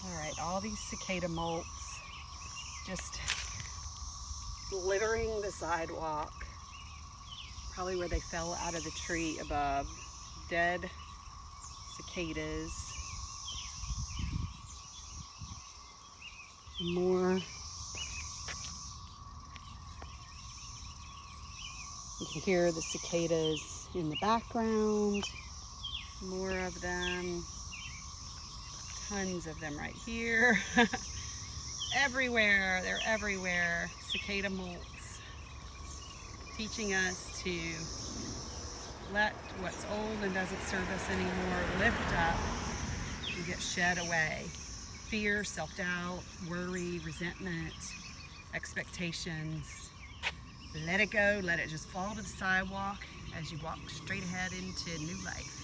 All right, all these cicada molts just littering the sidewalk. Probably where they fell out of the tree above. Dead cicadas. More. You can hear the cicadas in the background. More of them. Tons of them right here. Everywhere, they're everywhere. Cicada molts, teaching us to let what's old and doesn't serve us anymore lift up and get shed away. Fear, self-doubt, worry, resentment, expectations. Let it go, let it just fall to the sidewalk as you walk straight ahead into new life.